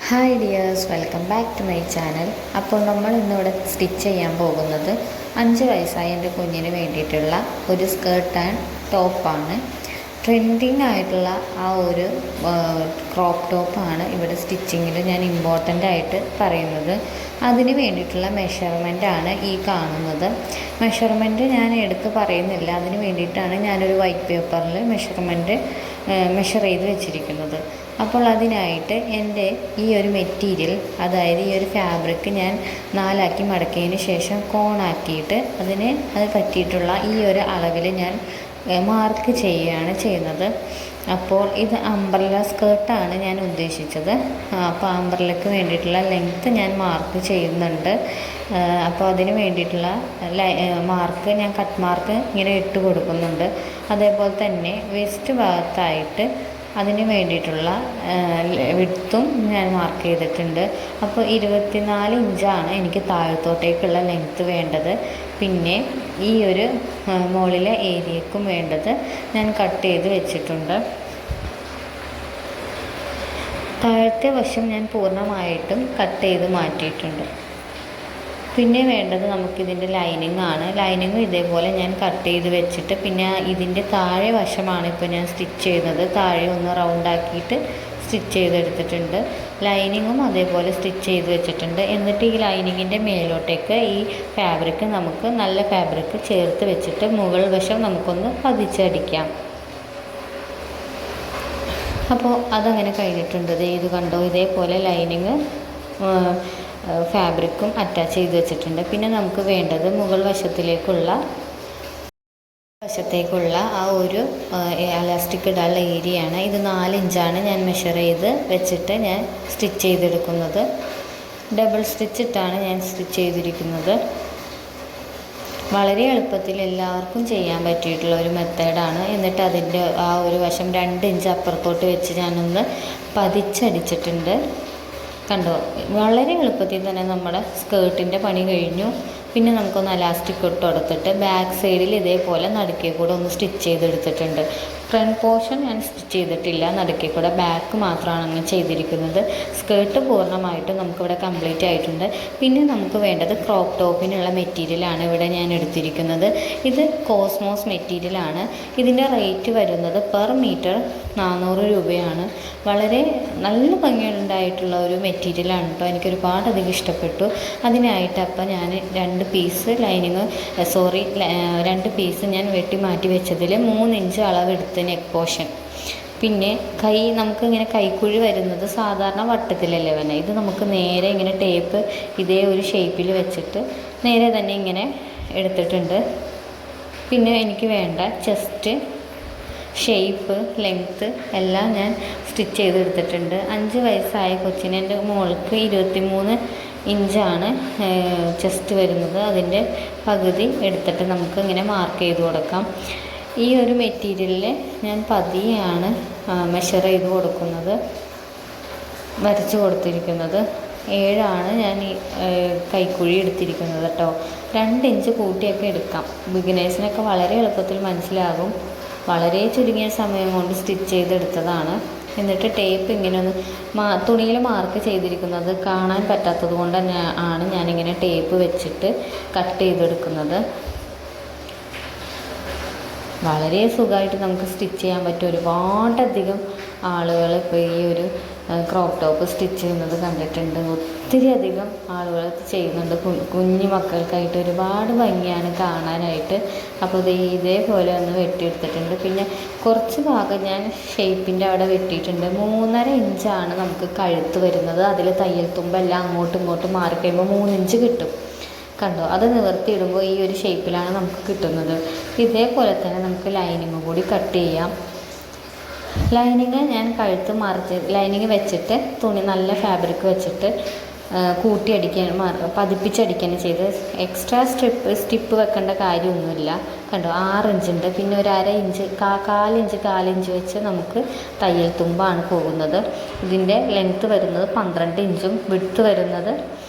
Hi dears, welcome back to my channel. അപ്പോൾ നമ്മൾ ഇന്നിവിടെ സ്റ്റിച്ച് ചെയ്യാൻ പോകുന്നത് 5 വയസ്സായ എൻ്റെ കുഞ്ഞിന് വേണ്ടിയിട്ടുള്ള ഒരു സ്കേർട്ട് ആൻഡ് ടോപ്പാണ്. ട്രെൻഡിങ് ആയിട്ടുള്ള ആ ഒരു ക്രോപ്പ് ടോപ്പാണ് ഇവിടെ സ്റ്റിച്ചിങ്ങിൽ ഞാൻ ഇമ്പോർട്ടൻ്റ് ആയിട്ട് പറയുന്നത്. അതിന് വേണ്ടിയിട്ടുള്ള മെഷർമെൻറ്റാണ് ഈ കാണുന്നത്. മെഷർമെൻറ്റ് ഞാൻ എടുത്ത് പറയുന്നില്ല, അതിന് വേണ്ടിയിട്ടാണ് ഞാനൊരു വൈറ്റ് പേപ്പറിൽ മെഷർ ചെയ്ത് വെച്ചിരിക്കുന്നത്. അപ്പോൾ അതിനായിട്ട് എൻ്റെ ഈ ഒരു മെറ്റീരിയൽ, അതായത് ഈ ഒരു ഫാബ്രിക് ഞാൻ 4 മടക്കിയതിന് ശേഷം കോണാക്കിയിട്ട് അത് പറ്റിയിട്ടുള്ള ഈ ഒരു അളവിൽ ഞാൻ മാർക്ക് ചെയ്യുകയാണ് ചെയ്യുന്നത്. അപ്പോൾ ഇത് അംബ്രല്ല സ്കേർട്ടാണ് ഞാൻ ഉദ്ദേശിച്ചത്. അപ്പോൾ അംബ്രല്ലയ്ക്ക് വേണ്ടിയിട്ടുള്ള ലെങ്ത്ത് ഞാൻ മാർക്ക് ചെയ്യുന്നുണ്ട്. അപ്പോൾ അതിന് വേണ്ടിയിട്ടുള്ള മാർക്ക് ഞാൻ കട്ട് മാർക്ക് ഇങ്ങനെ ഇട്ട് കൊടുക്കുന്നുണ്ട്. അതേപോലെ തന്നെ വെസ്റ്റ് ഭാഗത്തായിട്ട് അതിന് വേണ്ടിയിട്ടുള്ള വിഡ്ത്തും ഞാൻ മാർക്ക് ചെയ്തിട്ടുണ്ട്. അപ്പോൾ 24 ഇഞ്ചാണ് എനിക്ക് താഴത്തോട്ടേക്കുള്ള ലെങ്ത്ത് വേണ്ടത്. പിന്നെ ഈ ഒരു മുകളിലെ ഏരിയക്കും വേണ്ടത് ഞാൻ കട്ട് ചെയ്ത് വെച്ചിട്ടുണ്ട്. താഴത്തെ വശം ഞാൻ പൂർണ്ണമായിട്ടും കട്ട് ചെയ്ത് മാറ്റിയിട്ടുണ്ട്. പിന്നെ വേണ്ടത് നമുക്കിതിൻ്റെ ലൈനിങ് ആണ്. ലൈനിങ്ങും ഇതേപോലെ ഞാൻ കട്ട് ചെയ്ത് വെച്ചിട്ട്, പിന്നെ ഇതിൻ്റെ താഴെ വശമാണ് ഇപ്പോൾ ഞാൻ സ്റ്റിച്ച് ചെയ്യുന്നത്. താഴെ ഒന്ന് റൗണ്ടാക്കിയിട്ട് സ്റ്റിച്ച് ചെയ്തെടുത്തിട്ടുണ്ട്. ലൈനിങ്ങും അതേപോലെ സ്റ്റിച്ച് ചെയ്ത് വെച്ചിട്ടുണ്ട്. എന്നിട്ട് ഈ ലൈനിങ്ങിൻ്റെ മേലോട്ടേക്ക് ഈ ഫാബ്രിക്, നമുക്ക് നല്ല ഫാബ്രിക് ചേർത്ത് വെച്ചിട്ട് മുകൾ വശം നമുക്കൊന്ന് പതിച്ചടിക്കാം. അപ്പോൾ അതങ്ങനെ കഴിഞ്ഞിട്ടുണ്ട്. ഇത് കണ്ടോ, ഇതേപോലെ ലൈനിങ് ഫാബ്രിക്കും അറ്റാച്ച് ചെയ്ത് വെച്ചിട്ടുണ്ട്. പിന്നെ നമുക്ക് വേണ്ടത് മുകൾ വശത്തേക്കുള്ള ആ ഒരു എലാസ്റ്റിക് ഇടാനുള്ള ഏരിയയാണ്. ഇത് 4 ഇഞ്ചാണ് ഞാൻ മെഷർ ചെയ്ത് വെച്ചിട്ട് ഞാൻ സ്റ്റിച്ച് ചെയ്തെടുക്കുന്നത്. ഡബിൾ സ്റ്റിച്ച് ഇട്ടാണ് ഞാൻ സ്റ്റിച്ച് ചെയ്തിരിക്കുന്നത്. വളരെ എളുപ്പത്തിൽ എല്ലാവർക്കും ചെയ്യാൻ പറ്റിയിട്ടുള്ള ഒരു മെത്തേഡാണ്. എന്നിട്ട് അതിൻ്റെ ആ ഒരു വശം 2 ഇഞ്ച് അപ്പുറത്തോട്ട് വെച്ച് ഞാനൊന്ന് പതിച്ചടിച്ചിട്ടുണ്ട്. കണ്ടോ, വളരെ എളുപ്പത്തിൽ തന്നെ നമ്മുടെ സ്കേർട്ടിൻ്റെ പണി കഴിഞ്ഞു. പിന്നെ നമുക്കൊന്ന് എലാസ്റ്റിക് ഇട്ട് കൊടുത്തിട്ട് ബാക്ക് സൈഡിൽ ഇതേപോലെ നടുക്കേ കൂടെ ഒന്ന് സ്റ്റിച്ച് ചെയ്തെടുത്തിട്ടുണ്ട്. ഫ്രണ്ട് പോർഷൻ ഞാൻ സ്റ്റിച്ച് ചെയ്തിട്ടില്ല, നടുക്കേ കൂടെ ബാക്ക് മാത്രമാണ് അങ്ങനെ ചെയ്തിരിക്കുന്നത്. സ്കേർട്ട് പൂർണ്ണമായിട്ടും നമുക്കിവിടെ കംപ്ലീറ്റ് ആയിട്ടുണ്ട്. പിന്നെ നമുക്ക് വേണ്ടത് ക്രോപ്പ് ടോപ്പിനുള്ള മെറ്റീരിയലാണ് ഇവിടെ ഞാൻ എടുത്തിരിക്കുന്നത്. ഇത് കോസ്മോസ് മെറ്റീരിയലാണ്. ഇതിൻ്റെ റേറ്റ് വരുന്നത് പെർ മീറ്റർ 400 രൂപയാണ്. വളരെ നല്ല ഭംഗിയുണ്ടായിട്ടുള്ള ഒരു മെറ്റീരിയലാണ് കേട്ടോ. എനിക്കൊരുപാട് അധികം ഇഷ്ടപ്പെട്ടു. അതിനായിട്ട് അപ്പം ഞാൻ 2 പീസ് ഞാൻ വെട്ടി മാറ്റി വെച്ചതിൽ 3 ഇഞ്ച് അളവെടുത്ത് നെക്ക് പോർഷൻ. പിന്നെ നമുക്കിങ്ങനെ കൈക്കുഴി വരുന്നത് സാധാരണ വട്ടത്തിലല്ലേ വരുന്നത്. ഇത് നമുക്ക് നേരെ ഇങ്ങനെ ടേപ്പ് ഇതേ ഒരു ഷേപ്പിൽ വെച്ചിട്ട് നേരെ തന്നെ ഇങ്ങനെ എടുത്തിട്ടുണ്ട്. പിന്നെ എനിക്ക് വേണ്ട ചെസ്റ്റ് ഷേപ്പ്, ലെങ്ത്ത് എല്ലാം ഞാൻ സ്റ്റിച്ച് ചെയ്തെടുത്തിട്ടുണ്ട്. 5 വയസ്സായ കൊച്ചിന്, എൻ്റെ മോൾക്ക് 23 ഇഞ്ചാണ് ചെസ്റ്റ് വരുന്നത്. അതിൻ്റെ പകുതി എടുത്തിട്ട് നമുക്ക് ഇങ്ങനെ മാർക്ക് ചെയ്ത് കൊടുക്കാം. ഈ ഒരു മെറ്റീരിയലിൽ ഞാൻ പതിയാണ് മെഷർ ചെയ്ത് കൊടുക്കുന്നത്, വരച്ച് കൊടുത്തിരിക്കുന്നത്. 7 ഞാൻ ഈ കൈക്കുഴി എടുത്തിരിക്കുന്നത് കേട്ടോ. 2 ഇഞ്ച് കൂട്ടിയൊക്കെ എടുക്കാം. ബിഗിനേഴ്സിനൊക്കെ വളരെ എളുപ്പത്തിൽ മനസ്സിലാകും. വളരെ ചുരുങ്ങിയ സമയം കൊണ്ട് സ്റ്റിച്ച് ചെയ്തെടുത്തതാണ്. എന്നിട്ട് ടേപ്പ് ഇങ്ങനെ ഒന്ന് തുണിയിൽ മാർക്ക് ചെയ്തിരിക്കുന്നത് കാണാൻ പറ്റാത്തത് കൊണ്ട് ആണ് ഞാനിങ്ങനെ ടേപ്പ് വെച്ചിട്ട് കട്ട് ചെയ്തെടുക്കുന്നത്. വളരെ സുഖമായിട്ട് നമുക്ക് സ്റ്റിച്ച് ചെയ്യാൻ പറ്റും. ഒരുപാടധികം ആളുകൾ ഇപ്പോൾ ഈ ഒരു ക്രോപ്പ് ടോപ്പ് സ്റ്റിച്ച് ചെയ്യുന്നത് കണ്ടിട്ടുണ്ട്. ഒത്തിരി അധികം ആളുകൾ ചെയ്യുന്നുണ്ട്. കുഞ്ഞു മക്കൾക്കായിട്ട് ഒരുപാട് ഭംഗിയാണ് കാണാനായിട്ട്. അപ്പോൾ ഇതേപോലെ ഒന്ന് വെട്ടിയെടുത്തിട്ടുണ്ട്. പിന്നെ കുറച്ച് ഭാഗം ഞാൻ ഷേപ്പിൻ്റെ അവിടെ വെട്ടിയിട്ടുണ്ട്. 3.5 ഇഞ്ചാണ് നമുക്ക് കഴുത്ത് വരുന്നത്. അതിൽ തയ്യൽ തുമ്പെല്ലാം അങ്ങോട്ടും ഇങ്ങോട്ടും മാറി കഴിയുമ്പോൾ 3 ഇഞ്ച് കിട്ടും. കണ്ടോ, അത് നിവർത്തിയിടുമ്പോൾ ഈ ഒരു ഷേപ്പിലാണ് നമുക്ക് കിട്ടുന്നത്. ഇതേപോലെ തന്നെ നമുക്ക് ലൈനിങ് കൂടി കട്ട് ചെയ്യാം. ലൈനിങ് ഞാൻ കഴുത്ത് ലൈനിങ് വെച്ചിട്ട് തുണി നല്ല ഫാബ്രിക് വെച്ചിട്ട് പതിപ്പിച്ചടിക്കുകയാണ് ചെയ്ത്. എക്സ്ട്രാ സ്റ്റിപ്പ് വെക്കേണ്ട കാര്യമൊന്നുമില്ല. കണ്ടോ, 6 ഇഞ്ചുണ്ട്. പിന്നെ ഒരു 1/2 ഇഞ്ച്, 1/4 ഇഞ്ച് വെച്ച് നമുക്ക് തയ്യൽ തുമ്പാണ് പോകുന്നത്. ഇതിൻ്റെ ലെങ്ത്ത് വരുന്നത് 12 ഇഞ്ചും വിഡ്ത്ത് വരുന്നത്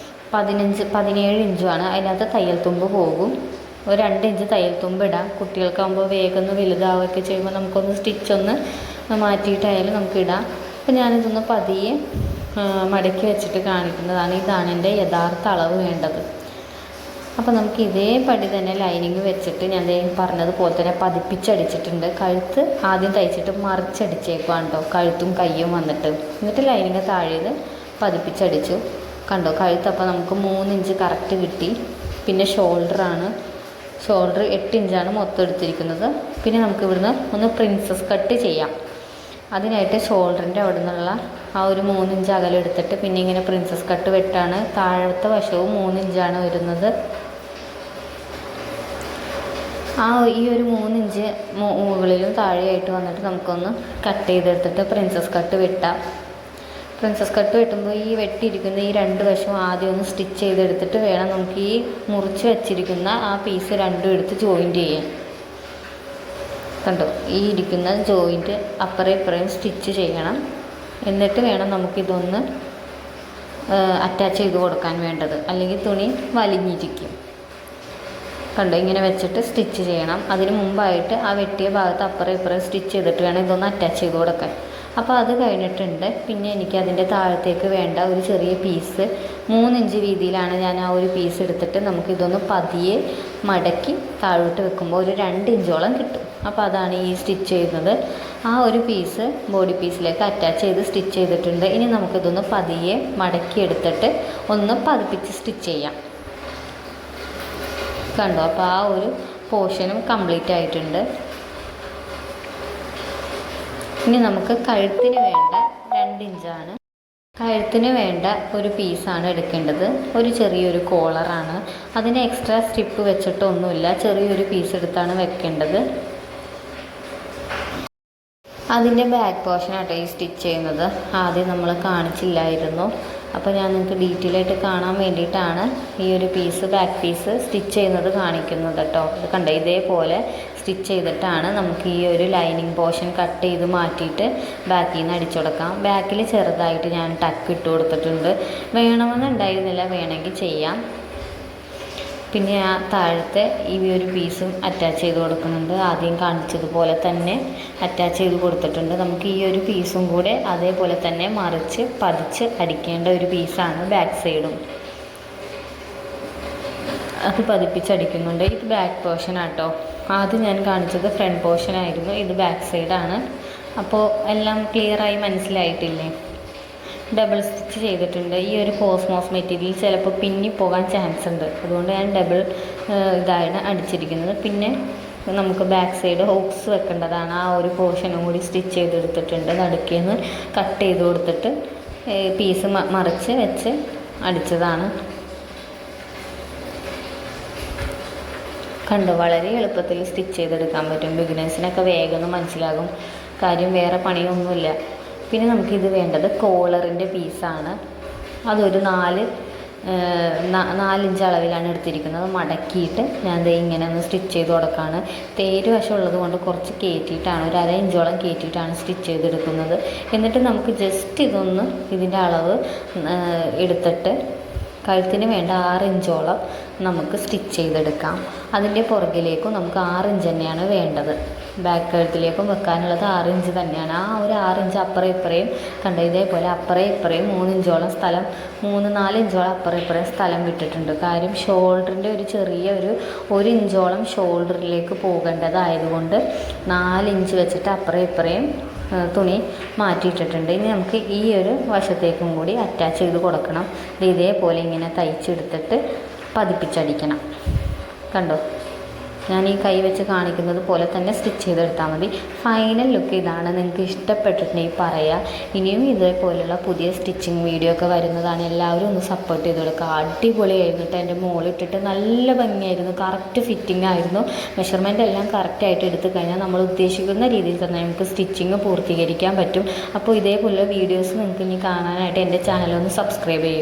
17 ഇഞ്ചുമാണ്. അതിനകത്ത് തയ്യൽ തുമ്പ് പോകും. ഒരു 2 ഇഞ്ച് തയ്യൽ തുമ്പ് ഇടാം. കുട്ടികൾക്കാകുമ്പോൾ വേഗം ഒന്ന് വലുതാവുകയൊക്കെ ചെയ്യുമ്പോൾ നമുക്കൊന്ന് സ്റ്റിച്ചൊന്ന് മാറ്റിയിട്ടായാലും നമുക്കിടാം. അപ്പോൾ ഞാനിതൊന്ന് പതിയെ മടക്കി വെച്ചിട്ട് കാണിക്കുന്നതാണ്. ഇതാണ് എൻ്റെ യഥാർത്ഥ അളവ് വേണ്ടത്. അപ്പോൾ നമുക്ക് ഇതേപടി തന്നെ ലൈനിങ് വെച്ചിട്ട് ഞാൻ പറഞ്ഞതുപോലെ തന്നെ പതിപ്പിച്ചടിച്ചിട്ടുണ്ട്. കഴുത്ത് ആദ്യം തയ്ച്ചിട്ട് മറിച്ചടിച്ചേക്കുവാണ് കേട്ടോ, കഴുത്തും കയ്യും വന്നിട്ട്. എന്നിട്ട് ലൈനിങ് താഴേത് പതിപ്പിച്ചടിച്ചു. കണ്ടോ കഴുത്ത് അപ്പോൾ നമുക്ക് 3 ഇഞ്ച് കറക്റ്റ് കിട്ടി. പിന്നെ ഷോൾഡറാണ്, ഷോൾഡർ 8 ഇഞ്ചാണ് മൊത്തം എടുത്തിരിക്കുന്നത്. പിന്നെ നമുക്ക് ഇവിടുന്ന് ഒന്ന് പ്രിൻസസ് കട്ട് ചെയ്യാം. അതിനായിട്ട് ഷോൾഡറിൻ്റെ അവിടെ നിന്നുള്ള ആ ഒരു 3 ഇഞ്ച് അകലം എടുത്തിട്ട് പിന്നെ ഇങ്ങനെ പ്രിൻസസ് കട്ട് വെട്ടാണ്. താഴത്തെ വശവും 3 ഇഞ്ചാണ് വരുന്നത്. ഈ ഒരു 3 ഇഞ്ച് മുകളിലും താഴെയായിട്ട് വന്നിട്ട് നമുക്കൊന്ന് കട്ട് ചെയ്തെടുത്തിട്ട് പ്രിൻസസ് കട്ട് വെട്ടാം. പ്രിൻസസ് കട്ട് വെട്ടുമ്പോൾ ഈ വെട്ടിയിരിക്കുന്ന ഈ 2 വശവും ആദ്യം ഒന്ന് സ്റ്റിച്ച് ചെയ്തെടുത്തിട്ട് വേണം നമുക്ക് ഈ മുറിച്ച് വെച്ചിരിക്കുന്ന ആ പീസ് രണ്ടും എടുത്ത് ജോയിൻറ്റ് ചെയ്യാൻ. കണ്ടോ, ഈ ഇരിക്കുന്ന ജോയിൻറ്റ് അപ്പുറം ഇപ്പുറയും സ്റ്റിച്ച് ചെയ്യണം. എന്നിട്ട് വേണം നമുക്കിതൊന്ന് അറ്റാച്ച് ചെയ്ത് കൊടുക്കാൻ വേണ്ടത്, അല്ലെങ്കിൽ തുണി വലിഞ്ഞിരിക്കും. കണ്ടോ, ഇങ്ങനെ വെച്ചിട്ട് സ്റ്റിച്ച് ചെയ്യണം. അതിന് മുമ്പായിട്ട് ആ വെട്ടിയ ഭാഗത്ത് അപ്പുറം ഇപ്പുറം സ്റ്റിച്ച് ചെയ്തിട്ട് വേണം ഇതൊന്ന് അറ്റാച്ച് ചെയ്ത് കൊടുക്കാൻ. അപ്പോൾ അത് കഴിഞ്ഞിട്ടുണ്ട്. പിന്നെ എനിക്ക് അതിൻ്റെ താഴത്തേക്ക് വേണ്ട ഒരു ചെറിയ പീസ് 3 ഇഞ്ച് വീതിയിലാണ് ഞാൻ ആ ഒരു പീസ് എടുത്തിട്ട് നമുക്കിതൊന്ന് പതിയെ മടക്കി താഴോട്ട് വെക്കുമ്പോൾ ഒരു 2 ഇഞ്ചോളം കിട്ടും. അപ്പോൾ അതാണ് ഈ സ്റ്റിച്ച് ചെയ്യുന്നത്. ആ ഒരു പീസ് ബോഡി പീസിലേക്ക് അറ്റാച്ച് ചെയ്ത് സ്റ്റിച്ച് ചെയ്തിട്ടുണ്ട്. ഇനി നമുക്കിതൊന്ന് പതിയെ മടക്കി എടുത്തിട്ട് ഒന്ന് പതിപ്പിച്ച് സ്റ്റിച്ച് ചെയ്യാം. കണ്ടോ, അപ്പോൾ ആ ഒരു പോർഷനും കംപ്ലീറ്റ് ആയിട്ടുണ്ട്. ഇനി നമുക്ക് കഴുത്തിന് വേണ്ട 2 ഇഞ്ചാണ്. കഴുത്തിന് വേണ്ട ഒരു പീസാണ് എടുക്കേണ്ടത്. ഒരു ചെറിയൊരു കോളറാണ്. അതിന് എക്സ്ട്രാ സ്ട്രിപ്പ് വെച്ചിട്ടൊന്നുമില്ല, ചെറിയൊരു പീസ് എടുത്താണ് വെക്കേണ്ടത്. അതിൻ്റെ ബാക്ക് പോർഷനാട്ടോ ഈ സ്റ്റിച്ച് ചെയ്യുന്നത്. ആദ്യം നമ്മൾ കാണിച്ചില്ലായിരുന്നു. അപ്പോൾ ഞാൻ നിങ്ങൾക്ക് ഡീറ്റെയിൽ ആയിട്ട് കാണാൻ വേണ്ടിയിട്ടാണ് ഈ ഒരു പീസ്, ബാക്ക് പീസ് സ്റ്റിച്ച് ചെയ്യുന്നത് കാണിക്കുന്നത് കേട്ടോ. ഇത് കണ്ടോ, ഇതേപോലെ സ്റ്റിച്ച് ചെയ്തിട്ടാണ് നമുക്ക് ഈ ഒരു ലൈനിങ് പോർഷൻ കട്ട് ചെയ്ത് മാറ്റിയിട്ട് ബാക്കിൽ നിന്ന് അടിച്ചു കൊടുക്കാം. ബാക്കിൽ ചെറുതായിട്ട് ഞാൻ ടക്ക് ഇട്ട് കൊടുത്തിട്ടുണ്ട്. വേണമെന്നുണ്ടായിരുന്നില്ല, വേണമെങ്കിൽ ചെയ്യാം. പിന്നെ ആ താഴത്തെ ഈ ഒരു പീസും അറ്റാച്ച് ചെയ്ത് കൊടുക്കുന്നുണ്ട്. ആദ്യം കാണിച്ചതുപോലെ തന്നെ അറ്റാച്ച് ചെയ്ത് കൊടുത്തിട്ടുണ്ട്. നമുക്ക് ഈ ഒരു പീസും കൂടെ അതേപോലെ തന്നെ മറിച്ച് പതിച്ച് അടിക്കേണ്ട ഒരു പീസാണ് ബാക്ക് സൈഡും. അത് പതിപ്പിച്ചടിക്കുന്നുണ്ട്. ഇത് ബാക്ക് പോർഷൻ ആട്ടോ. ആദ്യം ഞാൻ കാണിച്ചത് ഫ്രണ്ട് പോർഷൻ ആയിരുന്നു, ഇത് ബാക്ക് സൈഡാണ്. അപ്പോൾ എല്ലാം ക്ലിയറായി മനസ്സിലായിട്ടില്ലേ? ഡബിൾ സ്റ്റിച്ച് ചെയ്തിട്ടുണ്ട്. ഈ ഒരു കോസ്മോസ് മെറ്റീരിയൽ ചിലപ്പോൾ പിന്നി പോകാൻ ചാൻസ് ഉണ്ട്, അതുകൊണ്ട് ഞാൻ ഡബിൾ ഇതാണ് അടിച്ചിരിക്കുന്നത്. പിന്നെ നമുക്ക് ബാക്ക് സൈഡ് ഹോക്സ് വെക്കേണ്ടതാണ്. ആ ഒരു പോർഷനും കൂടി സ്റ്റിച്ച് ചെയ്തെടുത്തിട്ടുണ്ട്. നടുക്കേന്ന് കട്ട് ചെയ്ത് കൊടുത്തിട്ട് പീസ് മറിച്ച് വെച്ച് അടിച്ചതാണ്. കണ്ടു, വളരെ എളുപ്പത്തിൽ സ്റ്റിച്ച് ചെയ്തെടുക്കാൻ പറ്റും. ബിഗിനേഴ്സിനൊക്കെ വേഗം മനസ്സിലാകും. കാര്യം വേറെ പണിയൊന്നുമില്ല. പിന്നെ നമുക്കിത് വേണ്ടത് കോളറിൻ്റെ പീസാണ്. അതൊരു 4 ഇഞ്ച് അളവിലാണ് എടുത്തിരിക്കുന്നത്. മടക്കിയിട്ട് ഞാൻ ഇങ്ങനെ ഒന്ന് സ്റ്റിച്ച് ചെയ്ത് കൊടുക്കുകയാണ്. തേര് വശം ഉള്ളത് കൊണ്ട് കുറച്ച് കയറ്റിയിട്ടാണ്, ഒരു 1/2 ഇഞ്ചോളം കയറ്റിയിട്ടാണ് സ്റ്റിച്ച് ചെയ്തെടുക്കുന്നത്. എന്നിട്ട് നമുക്ക് ജസ്റ്റ് ഇതൊന്ന് ഇതിൻ്റെ അളവ് എടുത്തിട്ട് കഴുത്തിന് വേണ്ട 6 ഇഞ്ചോളം നമുക്ക് സ്റ്റിച്ച് ചെയ്തെടുക്കാം. അതിൻ്റെ പുറകിലേക്കും നമുക്ക് 6 ഇഞ്ച് തന്നെയാണ് വേണ്ടത്. ബാക്ക് കഴുത്തിലേക്കും വെക്കാനുള്ളത് 6 ഇഞ്ച് തന്നെയാണ്. ആ ഒരു 6 ഇഞ്ച് അപ്പുറം ഇപ്പുറയും കണ്ടോ, ഇതേപോലെ അപ്പുറം ഇപ്പുറയും 3 ഇഞ്ചോളം സ്ഥലം, 3-4 ഇഞ്ചോളം അപ്പുറം ഇപ്പുറയും സ്ഥലം വിട്ടിട്ടുണ്ട്. കാര്യം ഷോൾഡറിൻ്റെ ഒരു ചെറിയ 1 ഇഞ്ചോളം ഷോൾഡറിലേക്ക് പോകേണ്ടതായതുകൊണ്ട് 4 ഇഞ്ച് വെച്ചിട്ട് അപ്പുറം ഇപ്പുറയും തുണി മാറ്റിയിട്ടിട്ടുണ്ട്. ഇനി നമുക്ക് ഈ ഒരു വശത്തേക്കും കൂടി അറ്റാച്ച് ചെയ്ത് കൊടുക്കണം. ഇതേപോലെ ഇങ്ങനെ തയ്ച്ചെടുത്തിട്ട് പതിപ്പിച്ചടിക്കണം. കണ്ടോ, ഞാൻ ഈ കൈ വെച്ച് കാണിക്കുന്നത് പോലെ തന്നെ സ്റ്റിച്ച് ചെയ്തെടുത്താൽ മതി. ഫൈനൽ ലുക്ക് ഇതാണ്. നിങ്ങൾക്ക് ഇഷ്ടപ്പെട്ടിട്ടുണ്ടെങ്കിൽ പറയുക. ഇനിയും ഇതേപോലെയുള്ള പുതിയ സ്റ്റിച്ചിങ് വീഡിയോ ഒക്കെ വരുന്നതാണ്. എല്ലാവരും ഒന്ന് സപ്പോർട്ട് ചെയ്ത് കൊടുക്കുക. അടിപൊളിയായിരുന്നു കേട്ടോ. എൻ്റെ മോളിട്ടിട്ട് നല്ല ഭംഗിയായിരുന്നു. കറക്റ്റ് ഫിറ്റിംഗ് ആയിരുന്നു. മെഷർമെൻ്റ് എല്ലാം കറക്റ്റായിട്ട് എടുത്തു കഴിഞ്ഞാൽ നമ്മൾ ഉദ്ദേശിക്കുന്ന രീതിയിൽ തന്നെ നമുക്ക് സ്റ്റിച്ചിങ് പൂർത്തീകരിക്കാൻ പറ്റും. അപ്പോൾ ഇതേപോലെ വീഡിയോസ് നിങ്ങൾക്ക് ഇനി കാണാനായിട്ട് എൻ്റെ ചാനലൊന്ന് സബ്സ്ക്രൈബ് ചെയ്യും.